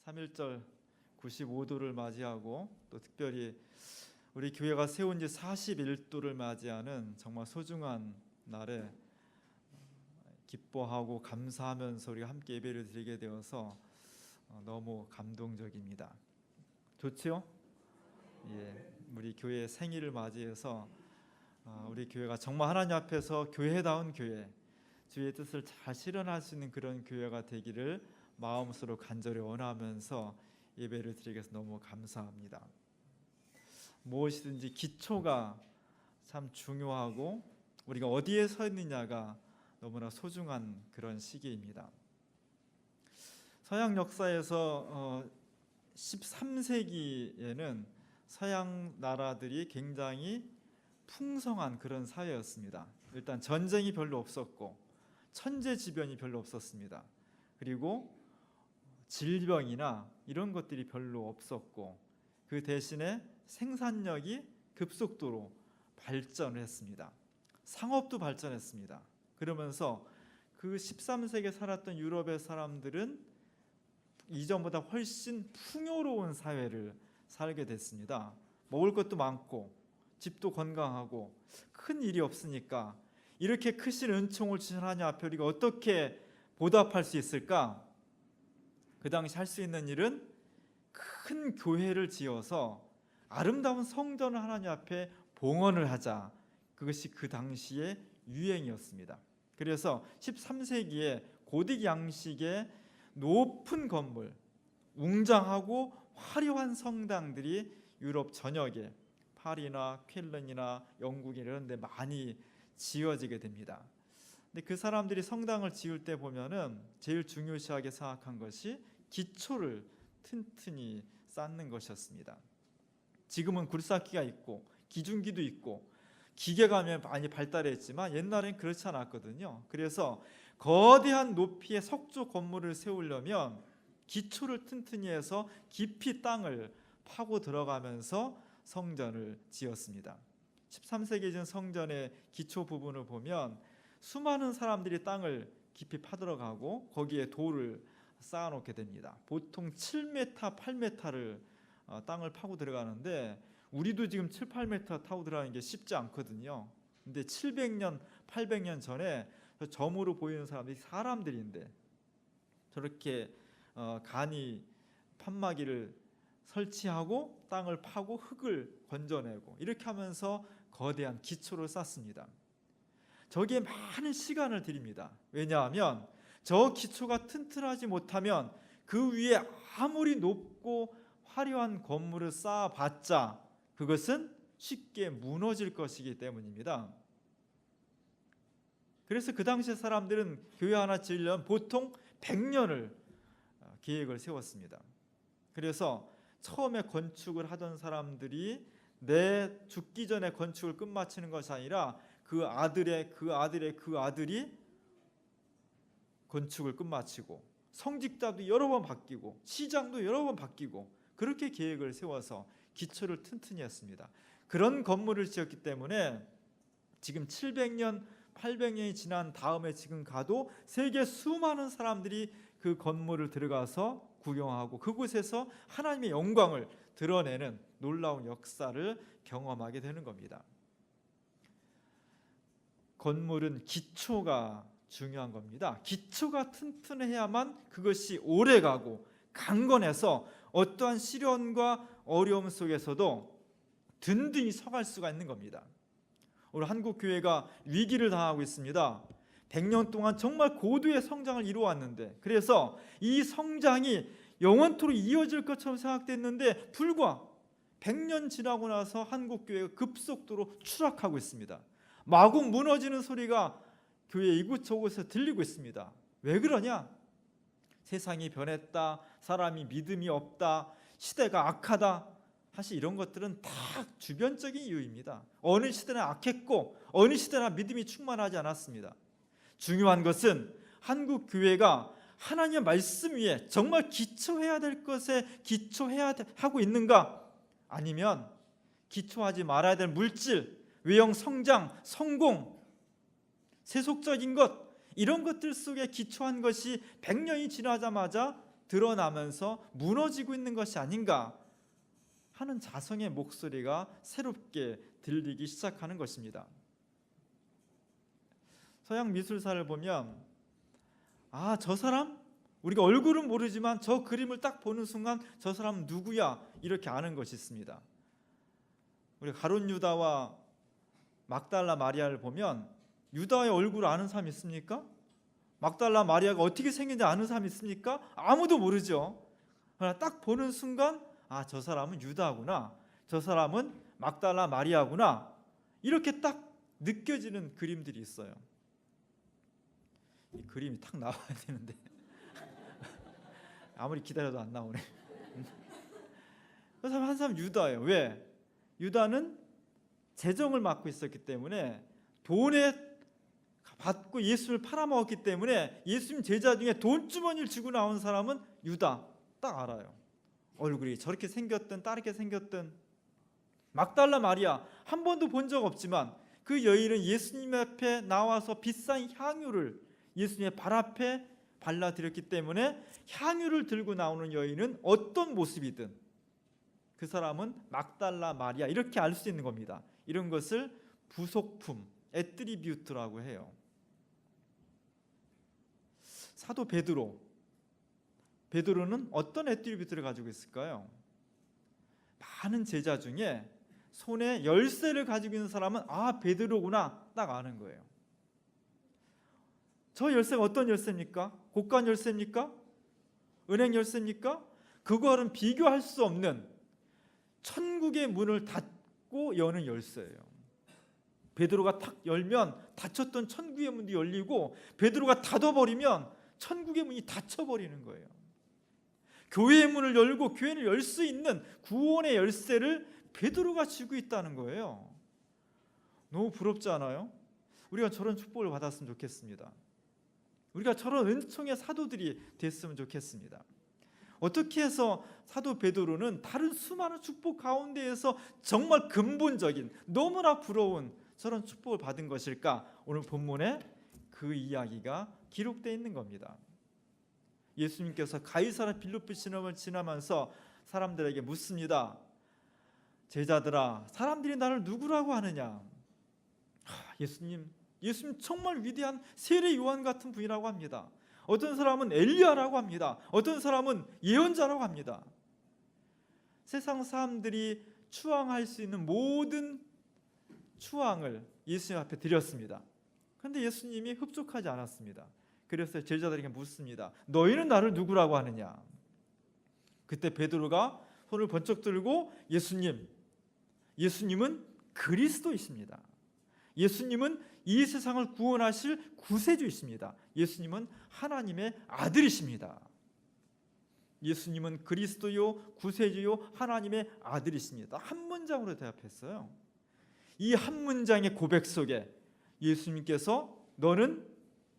3.1절 95도를 맞이하고 또 특별히 우리 교회가 세운 지 41도를 맞이하는 정말 소중한 날에 기뻐하고 감사하면서 우리가 함께 예배를 드리게 되어서 너무 감동적입니다. 좋지요? 예, 우리 교회 생일을 맞이해서 우리 교회가 정말 하나님 앞에서 교회다운 교회, 주의 뜻을 잘 실현할 수 있는 그런 교회가 되기를 마음으로 간절히 원하면서 예배를 드리게 해서 너무 감사합니다. 무엇이든지 기초가 참 중요하고 우리가 어디에 서 있느냐가 너무나 소중한 그런 시기입니다. 서양 역사에서 13세기에는 서양 나라들이 굉장히 풍성한 그런 사회였습니다. 일단 전쟁이 별로 없었고 천재지변이 별로 없었습니다. 그리고 질병이나 이런 것들이 별로 없었고 그 대신에 생산력이 급속도로 발전을 했습니다. 상업도 발전했습니다. 그러면서 그 13세기에 살았던 유럽의 사람들은 이전보다 훨씬 풍요로운 사회를 살게 됐습니다. 먹을 것도 많고 집도 건강하고 큰 일이 없으니까 이렇게 크신 은총을 주신 하나님 앞에 우리가 어떻게 보답할 수 있을까? 그 당시 할 수 있는 일은 큰 교회를 지어서 아름다운 성전을 하나님 앞에 봉헌을 하자. 그것이 그 당시의 유행이었습니다. 그래서 13세기에 고딕 양식의 높은 건물, 웅장하고 화려한 성당들이 유럽 전역에 파리나 쾰른이나 영국 이런 데 많이 지어지게 됩니다. 근데 그 사람들이 성당을 지을 때 보면은 제일 중요시하게 생각한 것이 기초를 튼튼히 쌓는 것이었습니다. 지금은 굴삭기가 있고 기중기도 있고 기계가 많이 발달했지만 옛날엔 그렇지 않았거든요. 그래서 거대한 높이의 석조 건물을 세우려면 기초를 튼튼히 해서 깊이 땅을 파고 들어가면서 성전을 지었습니다. 13세기에 지은 성전의 기초 부분을 보면 수많은 사람들이 땅을 깊이 파들어가고 거기에 돌을 쌓아놓게 됩니다. 보통 7m, 8m를 땅을 파고 들어가는데 우리도 지금 7, 8m 타고 들어가는 게 쉽지 않거든요. 근데 700년, 800년 전에 점으로 보이는 사람들이 사람들인데 저렇게 간이 판마기를 설치하고 땅을 파고 흙을 건져내고 이렇게 하면서 거대한 기초를 쌓습니다. 저기에 많은 시간을 들입니다. 왜냐하면 저 기초가 튼튼하지 못하면 그 위에 아무리 높고 화려한 건물을 쌓아봤자 그것은 쉽게 무너질 것이기 때문입니다. 그래서 그 당시 사람들은 교회 하나 지으려면 보통 100년을 계획을 세웠습니다. 그래서 처음에 건축을 하던 사람들이 내 죽기 전에 건축을 끝마치는 것이 아니라 그 아들이 건축을 끝마치고 성직자도 여러 번 바뀌고 시장도 여러 번 바뀌고 그렇게 계획을 세워서 기초를 튼튼히 했습니다. 그런 건물을 지었기 때문에 지금 700년, 800년이 지난 다음에 지금 가도 세계 수많은 사람들이 그 건물을 들어가서 구경하고 그곳에서 하나님의 영광을 드러내는 놀라운 역사를 경험하게 되는 겁니다. 건물은 기초가 중요한 겁니다. 기초가 튼튼해야만 그것이 오래가고 강건해서 어떠한 시련과 어려움 속에서도 든든히 서갈 수가 있는 겁니다. 오늘 한국 교회가 위기를 당하고 있습니다. 100년 동안 정말 고도의 성장을 이루어왔는데 그래서 이 성장이 영원토록 이어질 것처럼 생각됐는데 불과 100년 지나고 나서 한국 교회가 급속도로 추락하고 있습니다. 마구 무너지는 소리가 교회 이곳저곳에서 들리고 있습니다. 왜 그러냐? 세상이 변했다, 사람이 믿음이 없다, 시대가 악하다. 사실 이런 것들은 다 주변적인 이유입니다. 어느 시대나 악했고 어느 시대나 믿음이 충만하지 않았습니다. 중요한 것은 한국 교회가 하나님의 말씀 위에 정말 기초해야 될 것에 기초해야 하고 있는가? 아니면 기초하지 말아야 될 물질, 외형 성장, 성공, 세속적인 것 이런 것들 속에 기초한 것이 100년이 지나자마자 드러나면서 무너지고 있는 것이 아닌가 하는 자성의 목소리가 새롭게 들리기 시작하는 것입니다. 서양 미술사를 보면 저 사람? 우리가 얼굴은 모르지만 저 그림을 딱 보는 순간 저 사람은 누구야? 이렇게 아는 것이 있습니다. 우리 가룟 유다와 막달라 마리아를 보면 유다의 얼굴을 아는 사람이 있습니까? 막달라 마리아가 어떻게 생긴지 아는 사람이 있습니까? 아무도 모르죠. 그러나 딱 보는 순간 저 사람은 유다구나, 저 사람은 막달라 마리아구나, 이렇게 딱 느껴지는 그림들이 있어요. 이 그림이 딱 나와야 되는데 아무리 기다려도 안 나오네. 그 사람 한 사람 유다예요. 왜? 유다는 재정을 맡고 있었기 때문에 돈에 받고 예수를 팔아먹었기 때문에 예수님 제자 중에 돈주머니를 쥐고 나온 사람은 유다. 딱 알아요. 얼굴이 저렇게 생겼든 다르게 생겼든. 막달라 마리아 한 번도 본 적 없지만 그 여인은 예수님 앞에 나와서 비싼 향유를 예수님의 발 앞에 발라드렸기 때문에 향유를 들고 나오는 여인은 어떤 모습이든 그 사람은 막달라 마리아, 이렇게 알 수 있는 겁니다. 이런 것을 부속품, 애트리뷰트라고 해요. 사도 베드로는 어떤 애트리뷰트를 가지고 있을까요? 많은 제자 중에 손에 열쇠를 가지고 있는 사람은 베드로구나 딱 아는 거예요. 저 열쇠가 어떤 열쇠입니까? 곳간 열쇠입니까? 은행 열쇠입니까? 그거는 비교할 수 없는 천국의 문을 닫고 여는 열쇠예요. 베드로가 탁 열면 닫혔던 천국의 문이 열리고 베드로가 닫아버리면 천국의 문이 닫혀버리는 거예요. 교회의 문을 열고 교회를 열 수 있는 구원의 열쇠를 베드로가 쥐고 있다는 거예요. 너무 부럽지 않아요? 우리가 저런 축복을 받았으면 좋겠습니다. 우리가 저런 은총의 사도들이 됐으면 좋겠습니다. 어떻게 해서 사도 베드로는 다른 수많은 축복 가운데에서 정말 근본적인 너무나 부러운 저런 축복을 받은 것일까? 오늘 본문에 그 이야기가 기록되어 있는 겁니다. 예수님께서 가이사랴 빌립보 시험을 지나면서 사람들에게 묻습니다. 제자들아, 사람들이 나를 누구라고 하느냐? 예수님 정말 위대한 세례 요한 같은 분이라고 합니다. 어떤 사람은 엘리야라고 합니다. 어떤 사람은 예언자라고 합니다. 세상 사람들이 추앙할 수 있는 모든 추앙을 예수님 앞에 드렸습니다. 그런데 예수님이 흡족하지 않았습니다. 그래서 제자들에게 묻습니다. 너희는 나를 누구라고 하느냐? 그때 베드로가 손을 번쩍 들고 예수님은 그리스도이십니다. 예수님은 이 세상을 구원하실 구세주이십니다. 예수님은 하나님의 아들이십니다. 예수님은 그리스도요 구세주요 하나님의 아들이십니다. 한 문장으로 대답했어요. 이 한 문장의 고백 속에 예수님께서 너는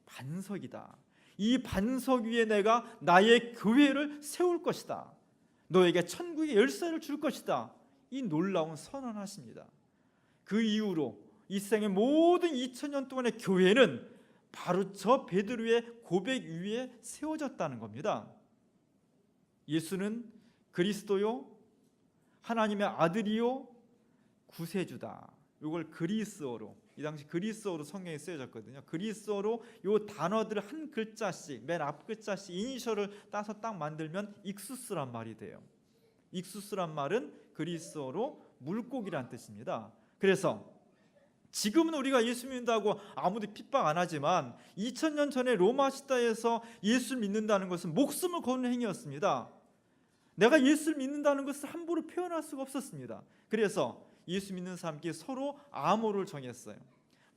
반석이다. 이 반석 위에 내가 나의 교회를 세울 것이다. 너에게 천국의 열쇠를 줄 것이다. 이 놀라운 선언하십니다. 그 이후로 이 세상의 모든 2000년 동안의 교회는 바로 저 베드로의 고백 위에 세워졌다는 겁니다. 예수는 그리스도요 하나님의 아들이요 구세주다. 이걸 그리스어로, 이 당시 그리스어로 성경에 쓰여졌거든요. 그리스어로 이 단어들을 한 글자씩, 맨 앞 글자씩 이니셜을 따서 딱 만들면 익수스란 말이 돼요. 익수스란 말은 그리스어로 물고기란 뜻입니다. 그래서 지금은 우리가 예수 믿는다고 아무도 핍박 안 하지만 2000년 전에 로마 시대에서 예수를 믿는다는 것은 목숨을 거는 행위였습니다. 내가 예수를 믿는다는 것을 함부로 표현할 수가 없었습니다. 그래서 예수 믿는 사람끼리 서로 암호를 정했어요.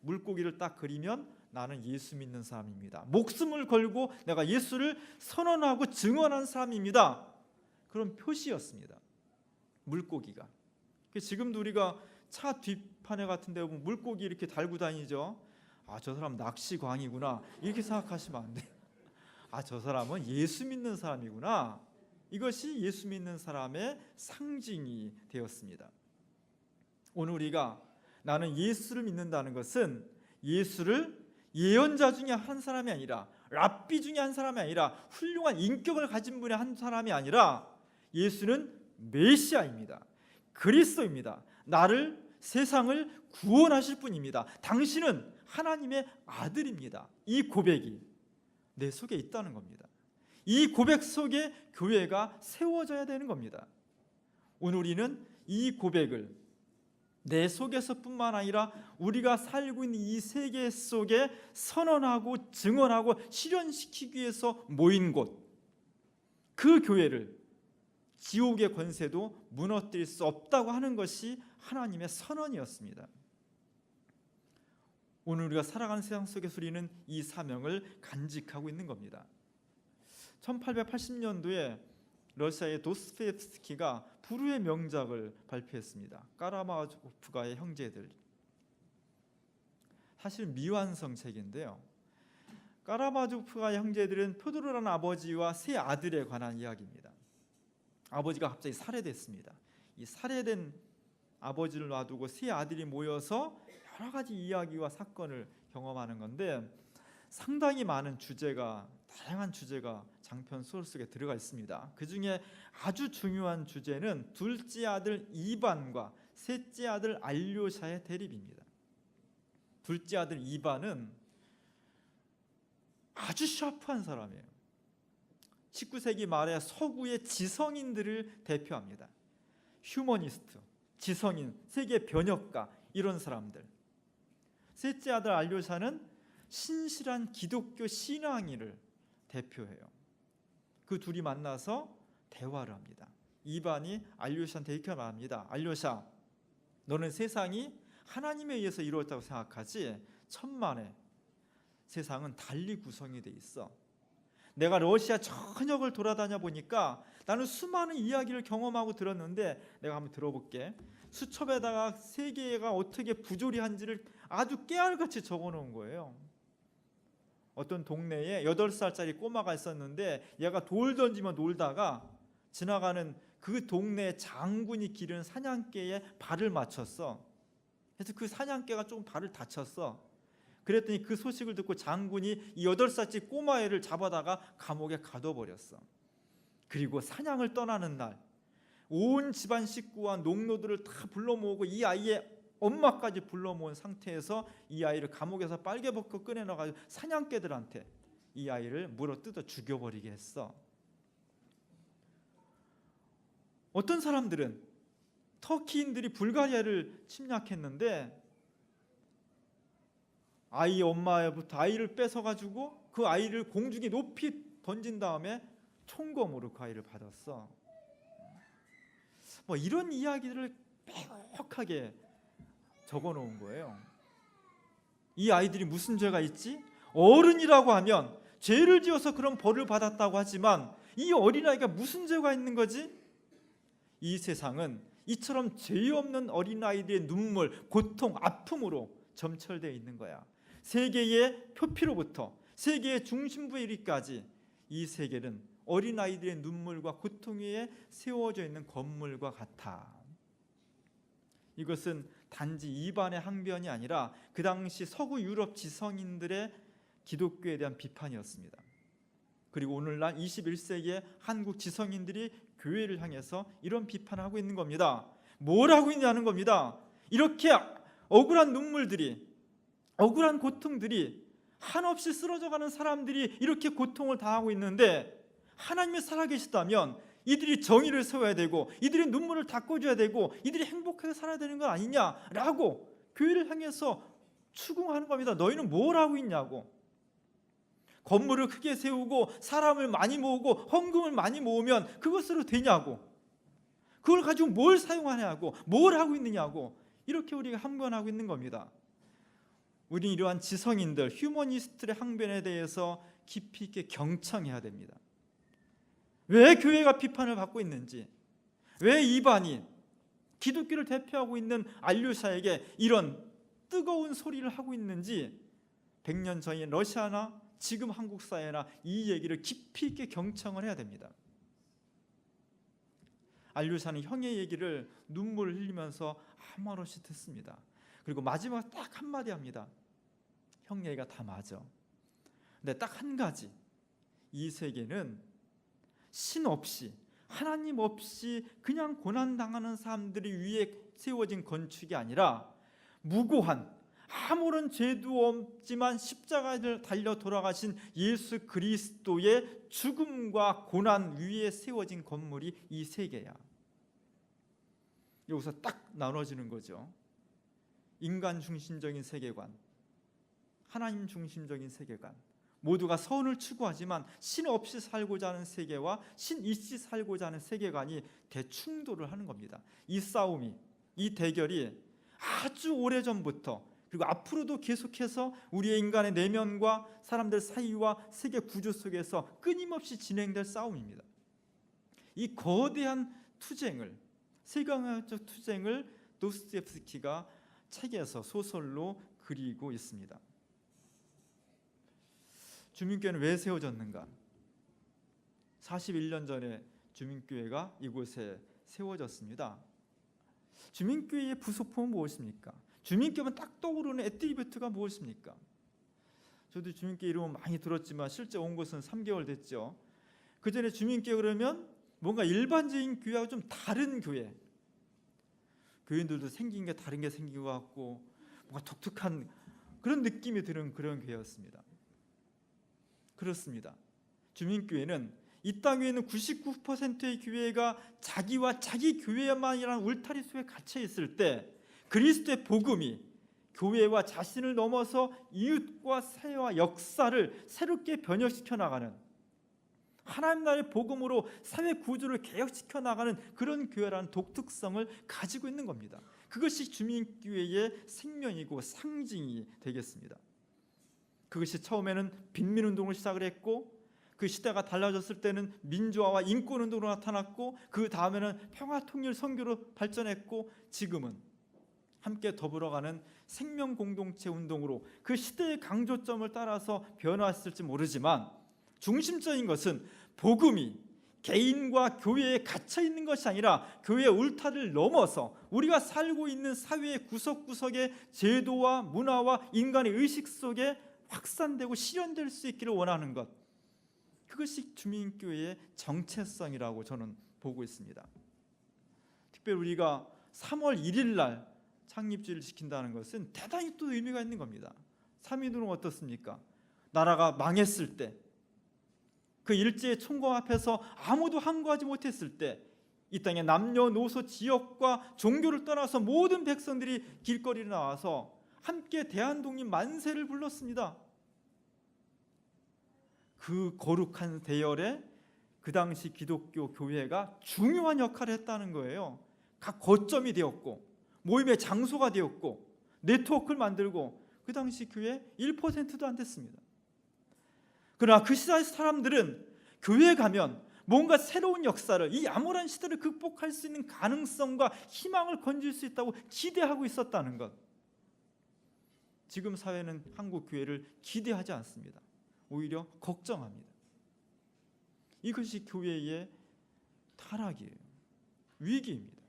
물고기를 딱 그리면 나는 예수 믿는 사람입니다. 목숨을 걸고 내가 예수를 선언하고 증언한 사람입니다. 그런 표시였습니다. 물고기가. 지금도 우리가 차 뒷판에 같은 데 보면 물고기 이렇게 달고 다니죠. 저 사람 낚시광이구나 이렇게 생각하시면 안 돼요. 저 사람은 예수 믿는 사람이구나. 이것이 예수 믿는 사람의 상징이 되었습니다. 오늘 우리가 나는 예수를 믿는다는 것은 예수를 예언자 중에 한 사람이 아니라 랍비 중에 한 사람이 아니라 훌륭한 인격을 가진 분의 한 사람이 아니라 예수는 메시아입니다. 그리스도입니다. 나를, 세상을 구원하실 분입니다. 당신은 하나님의 아들입니다. 이 고백이 내 속에 있다는 겁니다. 이 고백 속에 교회가 세워져야 되는 겁니다. 오늘 우리는 이 고백을 내 속에서뿐만 아니라 우리가 살고 있는 이 세계 속에 선언하고 증언하고 실현시키기 위해서 모인 곳, 그 교회를 지옥의 권세도 무너뜨릴 수 없다고 하는 것이 하나님의 선언이었습니다. 오늘 우리가 살아가는 세상 속에서 우리는 이 사명을 간직하고 있는 겁니다. 1880년도에 러시아의 도스토옙스키가 불후의 명작을 발표했습니다. 까라마조프가의 형제들. 사실 미완성 책인데요. 까라마조프가의 형제들은 표도르라는 아버지와 세 아들에 관한 이야기입니다. 아버지가 갑자기 살해됐습니다. 이 살해된 아버지를 놔두고 세 아들이 모여서 여러 가지 이야기와 사건을 경험하는 건데 상당히 많은 주제가, 다양한 주제가 장편 소설 속에 들어가 있습니다. 그 중에 아주 중요한 주제는 둘째 아들 이반과 셋째 아들 알료샤의 대립입니다. 둘째 아들 이반은 아주 샤프한 사람이에요. 19세기 말에 서구의 지성인들을 대표합니다. 휴머니스트, 지성인, 세계 변혁가, 이런 사람들. 셋째 아들 알료샤는 신실한 기독교 신앙인을 대표해요. 그 둘이 만나서 대화를 합니다. 이반이 알료샤한테 이렇게 말합니다. 알료샤, 너는 세상이 하나님에 의해서 이루어졌다고 생각하지? 천만에 세상은 달리 구성이 돼 있어. 내가 러시아 전역을 돌아다녀 보니까 나는 수많은 이야기를 경험하고 들었는데 내가 한번 들어볼게. 수첩에다가 세계가 어떻게 부조리한지를 아주 깨알같이 적어놓은 거예요. 어떤 동네에 8살짜리 꼬마가 있었는데 얘가 돌 던지며 놀다가 지나가는 그 동네 장군이 기른 사냥개에 발을 맞췄어. 그래서 그 사냥개가 조금 발을 다쳤어. 그랬더니 그 소식을 듣고 장군이 이 8살짜리 꼬마애를 잡아다가 감옥에 가둬버렸어. 그리고 사냥을 떠나는 날 온 집안 식구와 농노들을 다 불러 모으고 이 아이의 엄마까지 불러 모은 상태에서 이 아이를 감옥에서 빨개 벗고 꺼내 넣어가지고 사냥개들한테 이 아이를 물어뜯어 죽여버리게 했어. 어떤 사람들은 터키인들이 불가리아를 침략했는데 아이 엄마부터 아이를 뺏어가지고 그 아이를 공중에 높이 던진 다음에 총검으로 그 아이를 받았어. 뭐 이런 이야기들을 빼곡하게 적어놓은 거예요. 이 아이들이 무슨 죄가 있지? 어른이라고 하면 죄를 지어서 그런 벌을 받았다고 하지만 이 어린아이가 무슨 죄가 있는 거지? 이 세상은 이처럼 죄 없는 어린아이들의 눈물, 고통, 아픔으로 점철되어 있는 거야. 세계의 표피로부터 세계의 중심부에 이르기까지 이 세계는 어린아이들의 눈물과 고통 위에 세워져 있는 건물과 같아. 이것은 단지 이반의 항변이 아니라 그 당시 서구 유럽 지성인들의 기독교에 대한 비판이었습니다. 그리고 오늘날 21세기의 한국 지성인들이 교회를 향해서 이런 비판을 하고 있는 겁니다. 뭘 하고 있냐는 겁니다. 이렇게 억울한 눈물들이, 억울한 고통들이, 한없이 쓰러져가는 사람들이 이렇게 고통을 당하고 있는데 하나님이 살아계시다면 이들이 정의를 세워야 되고 이들의 눈물을 닦아줘야 되고 이들이 행복하게 살아야 되는 건 아니냐라고 교회를 향해서 추궁하는 겁니다. 너희는 뭘 하고 있냐고. 건물을 크게 세우고 사람을 많이 모으고 헌금을 많이 모으면 그것으로 되냐고. 그걸 가지고 뭘 사용하냐고, 뭘 하고 있느냐고. 이렇게 우리가 항변하고 있는 겁니다. 우리는 이러한 지성인들, 휴머니스트의 항변에 대해서 깊이 있게 경청해야 됩니다. 왜 교회가 비판을 받고 있는지, 왜 이반이 기독교를 대표하고 있는 알료샤에게 이런 뜨거운 소리를 하고 있는지 100년 전인 러시아나 지금 한국 사회나 이 얘기를 깊이 있게 경청을 해야 됩니다. 알료샤는 형의 얘기를 눈물을 흘리면서 아무 말 없이 듣습니다. 그리고 마지막 딱 한마디 합니다. 형 얘기가 다 맞아. 근데 딱 한 가지, 이 세계는 신 없이, 하나님 없이 그냥 고난당하는 사람들이 위에 세워진 건축이 아니라 무고한, 아무런 죄도 없지만 십자가를 달려 돌아가신 예수 그리스도의 죽음과 고난 위에 세워진 건물이 이 세계야. 여기서 딱 나눠지는 거죠. 인간 중심적인 세계관, 하나님 중심적인 세계관, 모두가 선을 추구하지만 신 없이 살고자 하는 세계와 신 있이 살고자 하는 세계관이 대충돌을 하는 겁니다. 이 싸움이, 이 대결이 아주 오래전부터 그리고 앞으로도 계속해서 우리의 인간의 내면과 사람들 사이와 세계 구조 속에서 끊임없이 진행될 싸움입니다. 이 거대한 투쟁을, 세계관적 투쟁을 도스토옙스키가 책에서 소설로 그리고 있습니다. 주민교회는 왜 세워졌는가? 41년 전에 주민교회가 이곳에 세워졌습니다. 주민교회의 부속품은 무엇입니까? 주민교회는 딱 떠오르는 애트리뷰트가 무엇입니까? 저도 주민교회 이름은 많이 들었지만 실제 온 곳은 3개월 됐죠. 그 전에 주민교회 그러면 뭔가 일반적인 교회하고 좀 다른 교회, 교인들도 생긴 게 다른 게 생긴 것 같고 뭔가 독특한 그런 느낌이 드는 그런 교회였습니다. 그렇습니다. 주민교회는 이 땅에 있는 99%의 교회가 자기와 자기 교회만이라는 울타리 속에 갇혀 있을 때 그리스도의 복음이 교회와 자신을 넘어서 이웃과 사회와 역사를 새롭게 변혁시켜 나가는, 하나님 나라의 복음으로 사회 구조를 개혁시켜 나가는 그런 교회라는 독특성을 가지고 있는 겁니다. 그것이 주민교회의 생명이고 상징이 되겠습니다. 그것이 처음에는 빈민운동을 시작을 했고 그 시대가 달라졌을 때는 민주화와 인권운동으로 나타났고 그 다음에는 평화통일 선교로 발전했고 지금은 함께 더불어가는 생명공동체 운동으로 그 시대의 강조점을 따라서 변화했을지 모르지만 중심적인 것은 복음이 개인과 교회에 갇혀 있는 것이 아니라 교회의 울타리를 넘어서 우리가 살고 있는 사회의 구석구석의 제도와 문화와 인간의 의식 속에 확산되고 실현될 수 있기를 원하는 것, 그것이 주민교회의 정체성이라고 저는 보고 있습니다. 특별히 우리가 3월 1일 날 창립주의를 지킨다는 것은 대단히 또 의미가 있는 겁니다. 3.1운동은 어떻습니까? 나라가 망했을 때, 그 일제의 총검 앞에서 아무도 항거하지 못했을 때 이 땅의 남녀노소 지역과 종교를 떠나서 모든 백성들이 길거리에 나와서 함께 대한독립 만세를 불렀습니다. 그 거룩한 대열에 그 당시 기독교 교회가 중요한 역할을 했다는 거예요. 각 거점이 되었고 모임의 장소가 되었고 네트워크를 만들고 그 당시 교회 1%도 안 됐습니다. 그러나 그 시대의 사람들은 교회에 가면 뭔가 새로운 역사를, 이 암울한 시대를 극복할 수 있는 가능성과 희망을 건질 수 있다고 기대하고 있었다는 것. 지금 사회는 한국 교회를 기대하지 않습니다. 오히려 걱정합니다. 이것이 교회의 타락이에요. 위기입니다.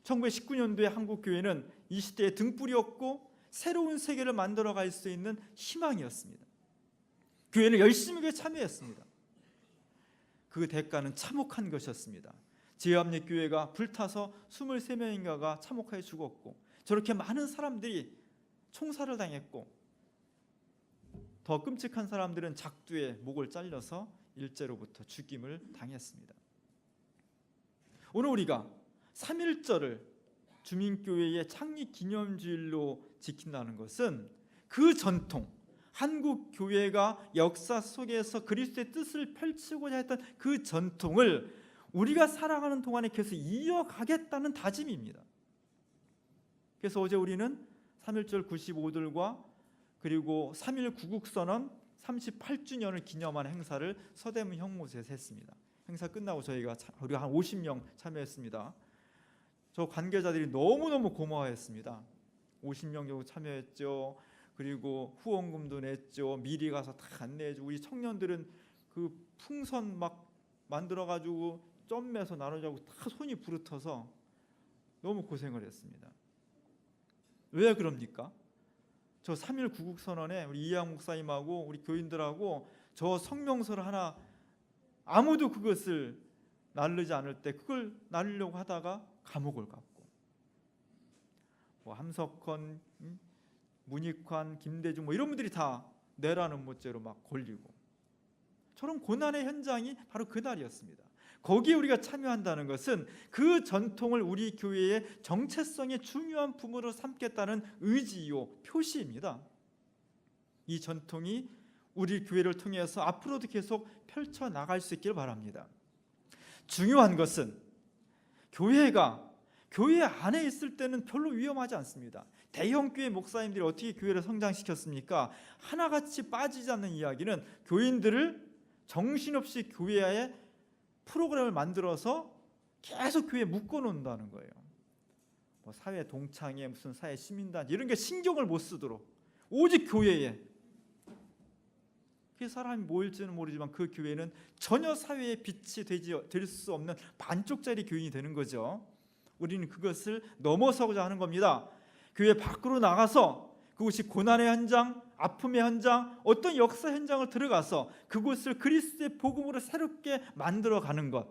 1919년도에 한국 교회는 이 시대의 등불이었고 새로운 세계를 만들어갈 수 있는 희망이었습니다. 교회는 열심히 참여했습니다. 그 대가는 참혹한 것이었습니다. 제합력교회가 불타서 23명인가가 참혹하게 죽었고 저렇게 많은 사람들이 총살을 당했고 더 끔찍한 사람들은 작두에 목을 잘려서 일제로부터 죽임을 당했습니다. 오늘 우리가 3.1절을 주민교회의 창립기념주일로 지킨다는 것은 그 전통, 한국 교회가 역사 속에서 그리스도의 뜻을 펼치고자 했던 그 전통을 우리가 살아가는 동안에 계속 이어가겠다는 다짐입니다. 그래서 어제 우리는 3.1절 95들과 그리고 3.1 구국선언 38주년을 기념하는 행사를 서대문 형무소에서 했습니다. 행사 끝나고 우리가 한 50명 참여했습니다. 저 관계자들이 너무너무 고마워했습니다. 50명 정도 참여했죠. 그리고 후원금도 냈죠. 미리 가서 다 안내해주고 우리 청년들은 그 풍선 막 만들어가지고 점매서 나누자고 다 손이 부르터서 너무 고생을 했습니다. 왜 그럽니까? 저 3.1 구국선언에 우리 이해영 목사님하고 우리 교인들하고 저 성명서를 하나 아무도 그것을 나르지 않을 때 그걸 나르려고 하다가 감옥을 갔고, 뭐 함석헌, 문익환, 김대중 뭐 이런 분들이 다 내라는 모죄로 막 걸리고, 저런 고난의 현장이 바로 그날이었습니다. 거기에 우리가 참여한다는 것은 그 전통을 우리 교회의 정체성의 중요한 부분으로 삼겠다는 의지요, 표시입니다. 이 전통이 우리 교회를 통해서 앞으로도 계속 펼쳐나갈 수 있기를 바랍니다. 중요한 것은 교회 안에 있을 때는 별로 위험하지 않습니다. 대형 교회 목사님들이 어떻게 교회를 성장시켰습니까? 하나같이 빠지지 않는 이야기는 교인들을 정신없이 교회에 프로그램을 만들어서 계속 교회에 묶어놓는다는 거예요. 뭐 사회 동창회, 무슨 사회 시민단 이런 게 신경을 못 쓰도록 오직 교회에, 그 사람이 모일지는 모르지만 그 교회는 전혀 사회의 빛이 될 수 없는 반쪽짜리 교인이 되는 거죠. 우리는 그것을 넘어서고자 하는 겁니다. 교회 밖으로 나가서 그곳이 고난의 현장, 아픔의 현장, 어떤 역사 현장을 들어가서 그곳을 그리스도의 복음으로 새롭게 만들어가는 것.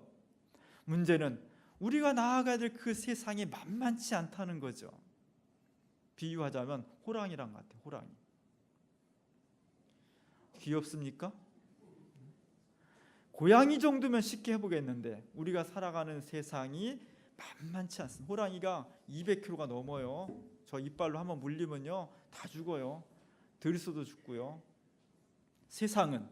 문제는 우리가 나아가야 될 그 세상이 만만치 않다는 거죠. 비유하자면 호랑이랑 같아요. 호랑이. 귀엽습니까? 고양이 정도면 쉽게 해보겠는데 우리가 살아가는 세상이 만만치 않습니다. 호랑이가 200kg가 넘어요. 저 이빨로 한번 물리면요 다 죽어요. 들소도 죽고요. 세상은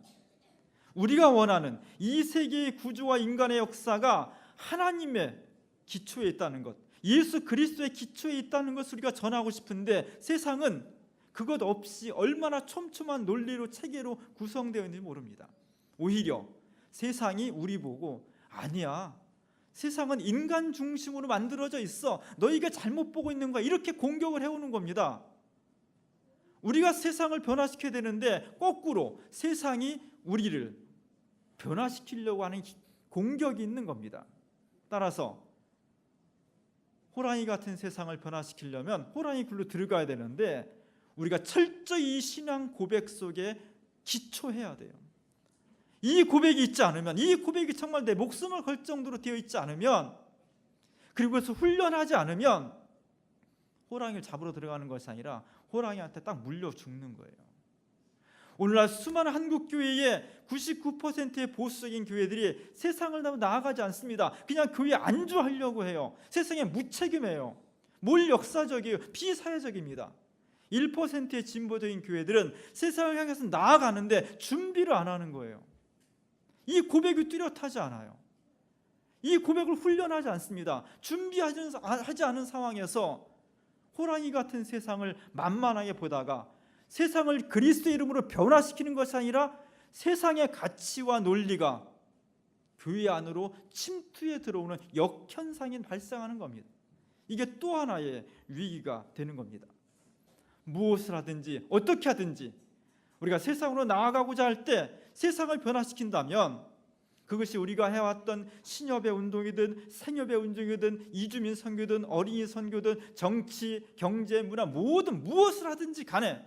우리가 원하는 이 세계의 구조와 인간의 역사가 하나님의 기초에 있다는 것, 예수 그리스도의 기초에 있다는 것을 우리가 전하고 싶은데, 세상은 그것 없이 얼마나 촘촘한 논리로 체계로 구성되어 있는지 모릅니다. 오히려 세상이 우리 보고 아니야, 세상은 인간 중심으로 만들어져 있어, 너희가 잘못 보고 있는 거야, 이렇게 공격을 해오는 겁니다. 우리가 세상을 변화시켜야 되는데 거꾸로 세상이 우리를 변화시키려고 하는 공격이 있는 겁니다. 따라서 호랑이 같은 세상을 변화시키려면 호랑이 굴로 들어가야 되는데 우리가 철저히 이 신앙 고백 속에 기초해야 돼요. 이 고백이 있지 않으면, 이 고백이 정말 내 목숨을 걸 정도로 되어 있지 않으면, 그리고 그래서 훈련하지 않으면 호랑이를 잡으러 들어가는 것이 아니라 호랑이한테 딱 물려 죽는 거예요. 오늘날 수많은 한국교회의 99%의 보수적인 교회들이 세상을 나아가지 않습니다. 그냥 교회에 안주하려고 해요. 세상에 무책임해요. 뭘 역사적이에요? 비사회적입니다. 1%의 진보적인 교회들은 세상을 향해서 나아가는데 준비를 안 하는 거예요. 이 고백이 뚜렷하지 않아요. 이 고백을 훈련하지 않습니다. 준비하지 않은 상황에서 호랑이 같은 세상을 만만하게 보다가 세상을 그리스도의 이름으로 변화시키는 것이 아니라 세상의 가치와 논리가 교회 안으로 침투해 들어오는 역현상이 발생하는 겁니다. 이게 또 하나의 위기가 되는 겁니다. 무엇을 하든지 어떻게 하든지 우리가 세상으로 나아가고자 할 때 세상을 변화시킨다면, 그것이 우리가 해왔던 신협의 운동이든 생협의 운동이든 이주민 선교든 어린이 선교든 정치, 경제, 문화 모든 무엇을 하든지 간에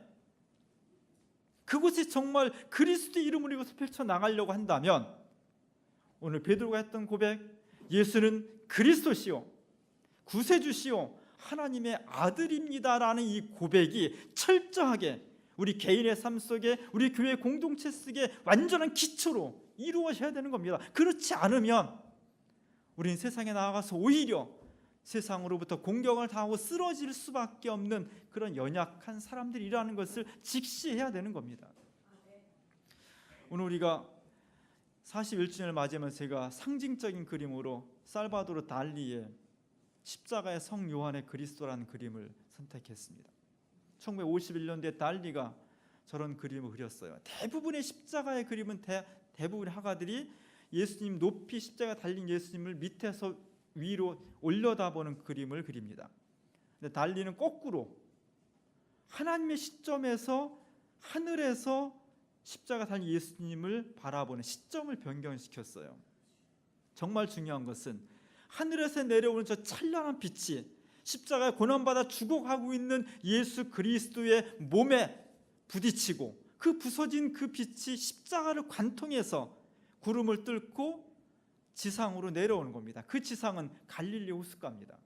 그것이 정말 그리스도의 이름으로 이것을 펼쳐나가려고 한다면, 오늘 베드로가 했던 고백, 예수는 그리스도시요 구세주시요 하나님의 아들입니다라는 이 고백이 철저하게 우리 개인의 삶 속에, 우리 교회 공동체 속에 완전한 기초로 이루어져야 되는 겁니다. 그렇지 않으면 우리는 세상에 나아가서 오히려 세상으로부터 공격을 당하고 쓰러질 수밖에 없는 그런 연약한 사람들이라는 것을 직시해야 되는 겁니다. 오늘 우리가 41주년을 맞이하면서 제가 상징적인 그림으로 살바도르 달리의 십자가의 성 요한의 그리스도라는 그림을 선택했습니다. 1951년도에 달리가 저런 그림을 그렸어요. 대부분의 십자가의 그림은 대부분의 화가들이 예수님 높이 십자가 달린 예수님을 밑에서 위로 올려다보는 그림을 그립니다. 근데 달리는 거꾸로 하나님의 시점에서 하늘에서 십자가 달린 예수님을 바라보는 시점을 변경시켰어요. 정말 중요한 것은 하늘에서 내려오는 저 찬란한 빛이 십자가에 고난받아 죽어가고 있는 예수 그리스도의 몸에 부딪히고 그 부서진 그 빛이 십자가를 관통해서 구름을 뚫고 지상으로 내려오는 겁니다. 그 지상은 갈릴리 호숫가입니다.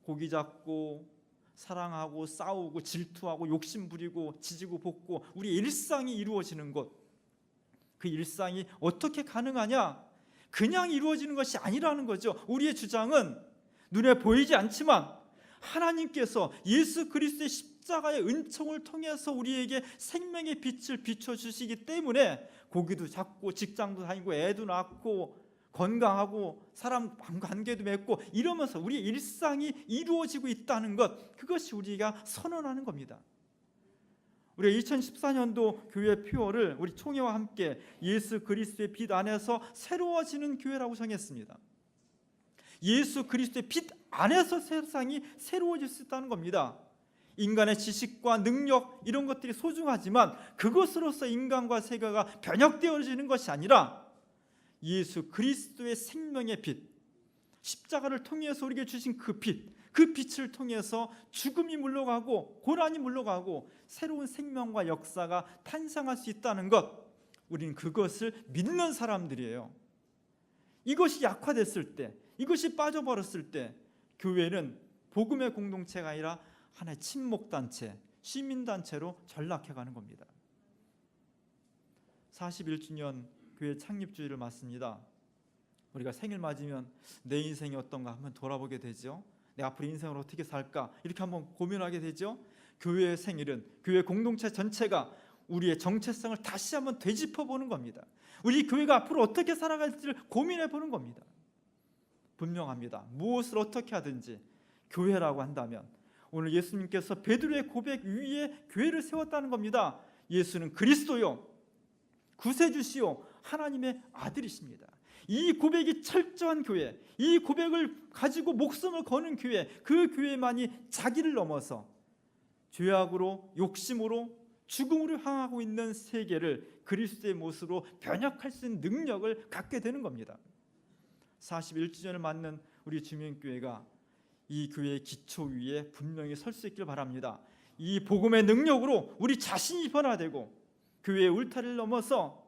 고기 잡고 사랑하고 싸우고 질투하고 욕심 부리고 지지고 볶고 우리 일상이 이루어지는 곳, 그 일상이 어떻게 가능하냐? 그냥 이루어지는 것이 아니라는 거죠. 우리의 주장은 눈에 보이지 않지만 하나님께서 예수 그리스도의 십자가의 은총을 통해서 우리에게 생명의 빛을 비춰주시기 때문에 고기도 잡고 직장도 다니고 애도 낳고 건강하고 사람 관계도 맺고 이러면서 우리의 일상이 이루어지고 있다는 것, 그것이 우리가 선언하는 겁니다. 우리가 2014년도 교회 표어를 우리 총회와 함께 예수 그리스도의 빛 안에서 새로워지는 교회라고 정했습니다. 예수 그리스도의 빛 안에서 세상이 새로워질 수 있다는 겁니다. 인간의 지식과 능력 이런 것들이 소중하지만 그것으로서 인간과 세계가 변혁되어지는 것이 아니라 예수 그리스도의 생명의 빛, 십자가를 통해서 우리에게 주신 그 빛, 그 빛을 통해서 죽음이 물러가고 고난이 물러가고 새로운 생명과 역사가 탄생할 수 있다는 것, 우리는 그것을 믿는 사람들이에요. 이것이 약화됐을 때, 이것이 빠져버렸을 때 교회는 복음의 공동체가 아니라 하나의 친목단체, 시민단체로 전락해가는 겁니다. 41주년 교회 창립주일을 맞습니다. 우리가 생일 맞으면 내 인생이 어떤가 한번 돌아보게 되죠. 내 앞으로 인생을 어떻게 살까 이렇게 한번 고민하게 되죠. 교회의 생일은 교회 공동체 전체가 우리의 정체성을 다시 한번 되짚어보는 겁니다. 우리 교회가 앞으로 어떻게 살아갈지를 고민해보는 겁니다. 분명합니다. 무엇을 어떻게 하든지 교회라고 한다면 오늘 예수님께서 베드로의 고백 위에 교회를 세웠다는 겁니다. 예수는 그리스도요 구세주시요 하나님의 아들이십니다. 이 고백이 철저한 교회, 이 고백을 가지고 목숨을 거는 교회, 그 교회만이 자기를 넘어서 죄악으로 욕심으로 죽음으로 향하고 있는 세계를 그리스도의 모습으로 변혁할 수 있는 능력을 갖게 되는 겁니다. 41주년을 맞는 우리 주민교회가 이 교회의 기초 위에 분명히 설 수 있길 바랍니다. 이 복음의 능력으로 우리 자신이 변화되고 교회의 울타리를 넘어서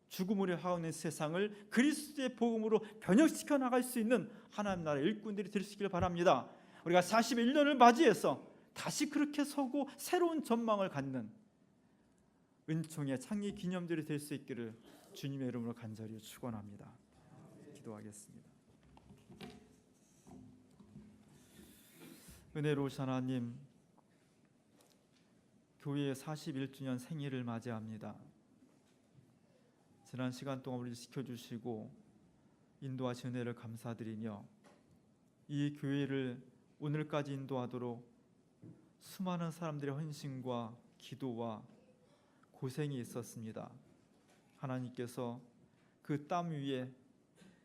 죽음으로 향하고 있는 세상을 그리스도의 복음으로 변혁시켜 나갈 수 있는 하나님 나라의 일꾼들이 될 수 있길 바랍니다. 우리가 41년을 맞이해서 다시 그렇게 서고 새로운 전망을 갖는 은총의 창립 기념들이 될 수 있기를 주님의 이름으로 간절히 축원합니다. 기도하겠습니다. 은혜로우신 하나님, 교회의 41주년 생일을 맞이합니다. 지난 시간 동안 우리를 지켜주시고 인도하신 은혜를 감사드리며 이 교회를 오늘까지 인도하도록 수많은 사람들의 헌신과 기도와 고생이 있었습니다. 하나님께서 그 땀 위에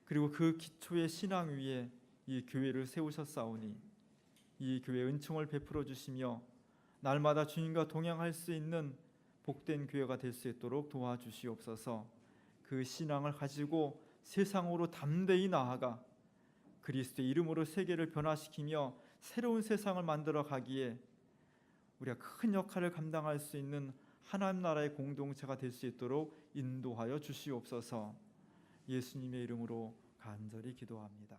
그리고 그 기초의 신앙 위에 이 교회를 세우셨사오니 이 교회의 은총을 베풀어 주시며 날마다 주님과 동행할 수 있는 복된 교회가 될 수 있도록 도와주시옵소서. 그 신앙을 가지고 세상으로 담대히 나아가 그리스도의 이름으로 세계를 변화시키며 새로운 세상을 만들어 가기에 우리가 큰 역할을 감당할 수 있는 하나님 나라의 공동체가 될 수 있도록 인도하여 주시옵소서. 예수님의 이름으로 간절히 기도합니다.